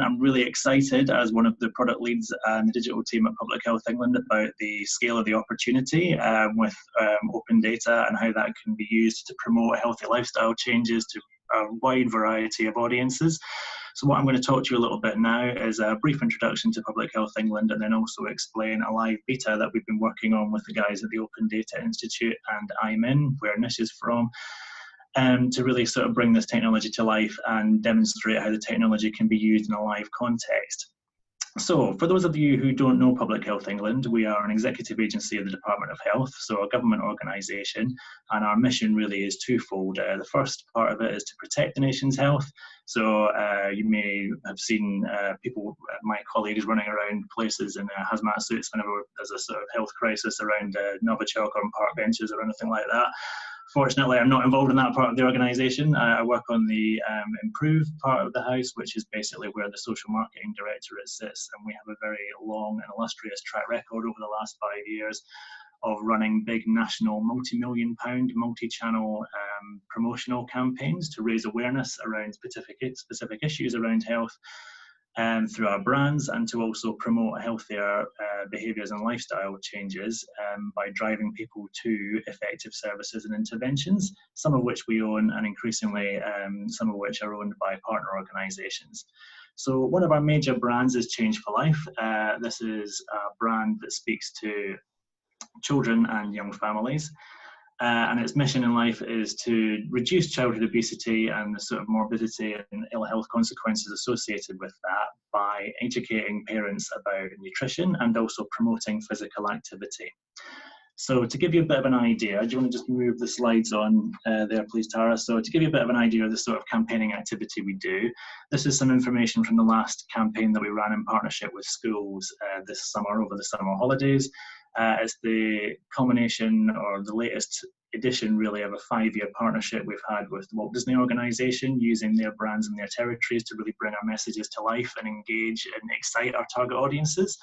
I'm really excited as one of the product leads and the digital team at Public Health England about the scale of the opportunity with open data and how that can be used to promote healthy lifestyle changes to a wide variety of audiences. So what I'm going to talk to you a little bit now is a brief introduction to Public Health England, and then also explain a live beta that we've been working on with the guys at the Open Data Institute and I'm in, where Nish is from, to really sort of bring this technology to life and demonstrate how the technology can be used in a live context. So, for those of you who don't know Public Health England, we are an executive agency of the Department of Health, so a government organisation, and our mission really is twofold. The first part of it is to protect the nation's health. So, you may have seen people, my colleagues, running around places in hazmat suits whenever there's a sort of health crisis around Novichok or on park benches or anything like that. Fortunately, I'm not involved in that part of the organisation. I work on the Improve part of the house, which is basically where the social marketing directorate sits, and we have a very long and illustrious track record over the last 5 years of running big national multi-million pound, multi-channel promotional campaigns to raise awareness around specific issues around health through our brands, and to also promote healthier behaviours and lifestyle changes by driving people to effective services and interventions, some of which we own, and increasingly some of which are owned by partner organisations. So one of our major brands is Change4Life. This is a brand that speaks to children and young families. And its mission in life is to reduce childhood obesity and the sort of morbidity and ill health consequences associated with that by educating parents about nutrition and also promoting physical activity. So to give you a bit of an idea, do you want to just move the slides on there, please, Tara? So to give you a bit of an idea of the sort of campaigning activity we do, this is some information from the last campaign that we ran in partnership with schools this summer, over the summer holidays. It's the culmination or the latest edition really of a 5-year partnership we've had with the Walt Disney Organisation, using their brands and their territories to really bring our messages to life and engage and excite our target audiences.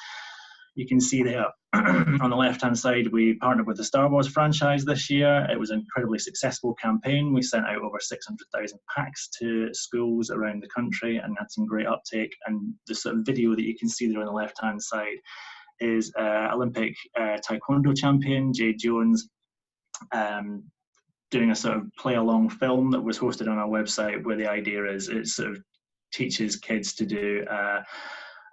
You can see there on the left-hand side, we partnered with the Star Wars franchise this year. It was an incredibly successful campaign. We sent out over 600,000 packs to schools around the country and had some great uptake. And the sort of video that you can see there on the left-hand side is Olympic Taekwondo champion Jade Jones doing a sort of play-along film that was hosted on our website, where the idea is it sort of teaches kids to do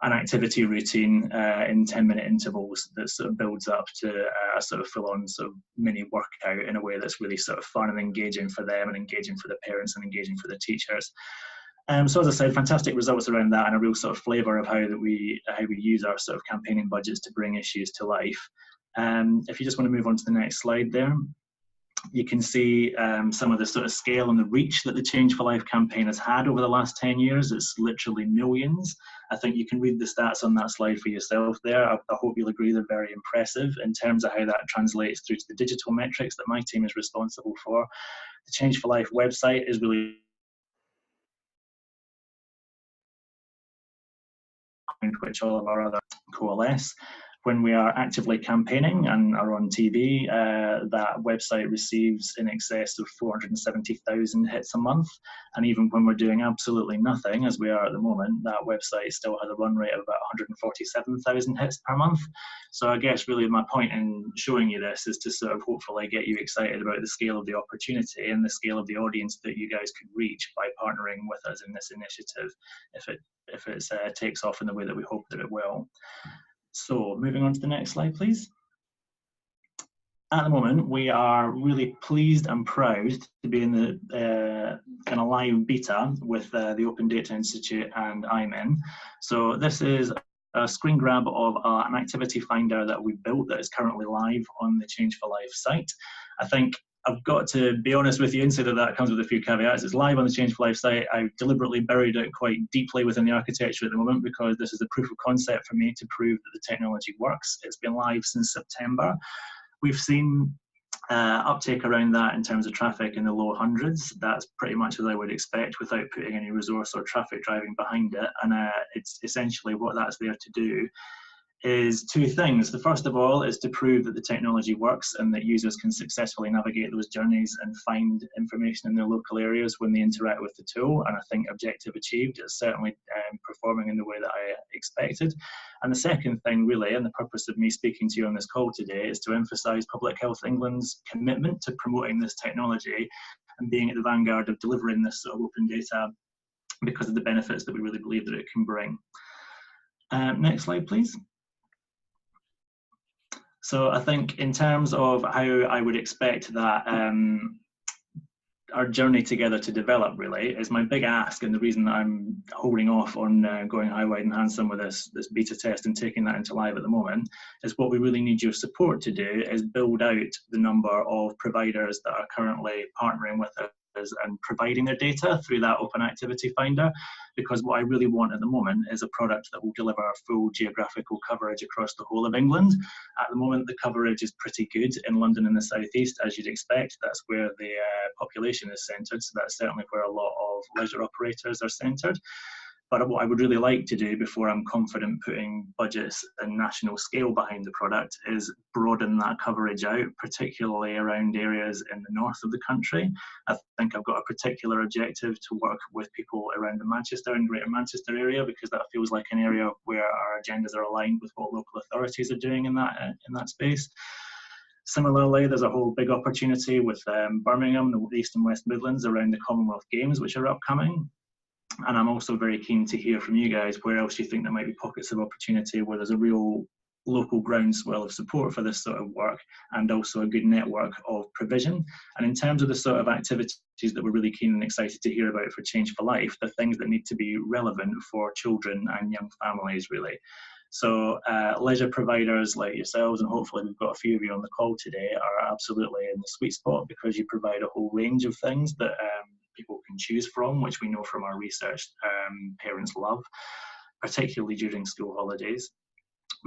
an activity routine in 10-minute intervals that sort of builds up to a sort of full-on sort of mini workout in a way that's really sort of fun and engaging for them and engaging for the parents and engaging for the teachers. So as I said, fantastic results around that, and a real sort of flavour of how we use our sort of campaigning budgets to bring issues to life. If you just want to move on to the next slide there, you can see some of the sort of scale and the reach that the Change4Life campaign has had over the last 10 years. It's literally millions. I think you can read the stats on that slide for yourself there. I hope you'll agree they're very impressive in terms of how that translates through to the digital metrics that my team is responsible for. The Change4Life website is really which all of our other coalesce. When we are actively campaigning and are on TV, that website receives in excess of 470,000 hits a month. And even when we're doing absolutely nothing, as we are at the moment, that website still has a run rate of about 147,000 hits per month. So I guess really my point in showing you this is to sort of hopefully get you excited about the scale of the opportunity and the scale of the audience that you guys could reach by partnering with us in this initiative, if it takes off in the way that we hope that it will. So moving on to the next slide, please. At the moment, we are really pleased and proud to be in the kind of live beta with the Open Data Institute and I'm in. So this is a screen grab of an activity finder that we built that is currently live on the Change4Life site. I think I've got to be honest with you and say that that comes with a few caveats. It's live on the Change4Life site. I've deliberately buried it quite deeply within the architecture at the moment because this is a proof of concept for me to prove that the technology works. It's been live since September. We've seen uptake around that in terms of traffic in the low hundreds. That's pretty much as I would expect without putting any resource or traffic driving behind it. And it's essentially what that's there to do is two things. The first of all is to prove that the technology works and that users can successfully navigate those journeys and find information in their local areas when they interact with the tool. And I think objective achieved. It's certainly performing in the way that I expected. And the second thing really, and the purpose of me speaking to you on this call today, is to emphasise Public Health England's commitment to promoting this technology and being at the vanguard of delivering this sort of open data because of the benefits that we really believe that it can bring. Next slide, please. So I think in terms of how I would expect that our journey together to develop really is my big ask, and the reason that I'm holding off on going high, wide and handsome with this beta test and taking that into live at the moment, is what we really need your support to do is build out the number of providers that are currently partnering with us and providing their data through that open activity finder, because what I really want at the moment is a product that will deliver full geographical coverage across the whole of England. At the moment, the coverage is pretty good in London and the southeast, as you'd expect. That's where the population is centred, so that's certainly where a lot of leisure operators are centred. But what I would really like to do before I'm confident putting budgets and national scale behind the product is broaden that coverage out, particularly around areas in the north of the country. I think I've got a particular objective to work with people around the Manchester and Greater Manchester area, because that feels like an area where our agendas are aligned with what local authorities are doing in that space. Similarly, there's a whole big opportunity with Birmingham, the East and West Midlands around the Commonwealth Games, which are upcoming. And I'm also very keen to hear from you guys where else you think there might be pockets of opportunity where there's a real local groundswell of support for this sort of work and also a good network of provision. And in terms of the sort of activities that we're really keen and excited to hear about for Change4Life, the things that need to be relevant for children and young families really. So leisure providers like yourselves, and hopefully we've got a few of you on the call today, are absolutely in the sweet spot because you provide a whole range of things that people can choose from, which we know from our research parents love, particularly during school holidays.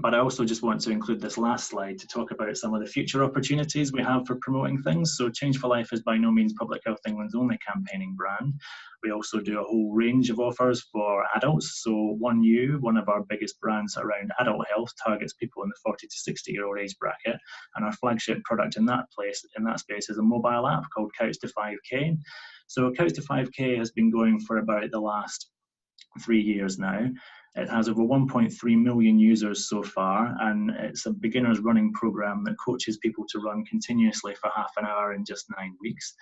But I also just want to include this last slide to talk about some of the future opportunities we have for promoting things. So Change4Life is by no means Public Health England's only campaigning brand. We also do a whole range of offers for adults. So one of our biggest brands around adult health, targets people in the 40 to 60-year-old age bracket. And our flagship product in that space is a mobile app called Couch to 5K. So Couch to 5K has been going for about the last 3 years now. It has over 1.3 million users so far, and it's a beginners running program that coaches people to run continuously for half an hour in just 9 weeks.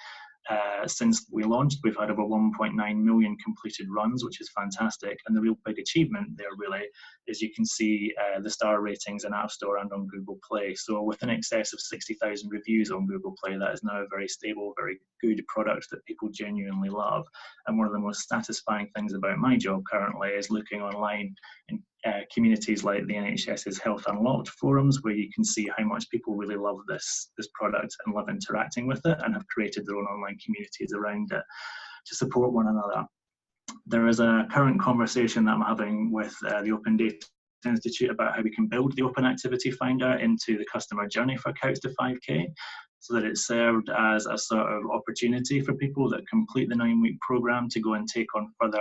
Since we launched, we've had over 1.9 million completed runs, which is fantastic. And the real big achievement there really is you can see the star ratings in App Store and on Google Play. So with an excess of 60,000 reviews on Google Play, that is now a very stable, very good product that people genuinely love. And one of the most satisfying things about my job currently is looking online in communities like the NHS's Health Unlocked forums, where you can see how much people really love this product and love interacting with it and have created their own online communities around it to support one another. There is a current conversation that I'm having with the Open Data Institute about how we can build the Open Activity Finder into the customer journey for Couch to 5K, so that it's served as a sort of opportunity for people that complete the 9-week program to go and take on further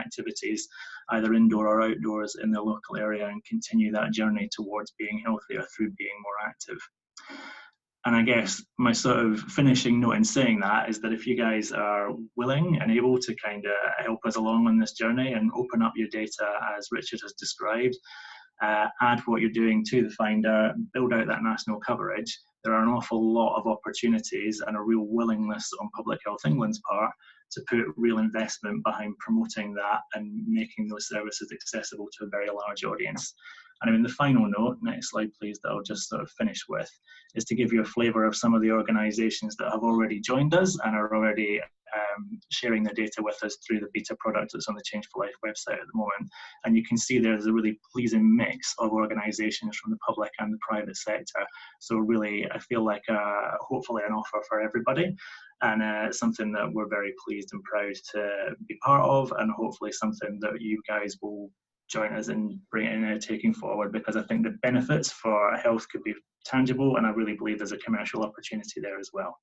activities, either indoor or outdoors in their local area, and continue that journey towards being healthier through being more active. And I guess my sort of finishing note in saying that is that if you guys are willing and able to kind of help us along on this journey and open up your data as Richard has described, add what you're doing to the Finder, build out that national coverage, there are an awful lot of opportunities and a real willingness on Public Health England's part to put real investment behind promoting that and making those services accessible to a very large audience. And I mean, the final note, next slide please, that I'll just sort of finish with, is to give you a flavour of some of the organisations that have already joined us and are already sharing their data with us through the beta product that's on the Change4Life website at the moment. And you can see there's a really pleasing mix of organisations from the public and the private sector. So really, I feel like hopefully an offer for everybody, and something that we're very pleased and proud to be part of, and hopefully something that you guys will join us in bringing and taking forward, because I think the benefits for health could be tangible, and I really believe there's a commercial opportunity there as well.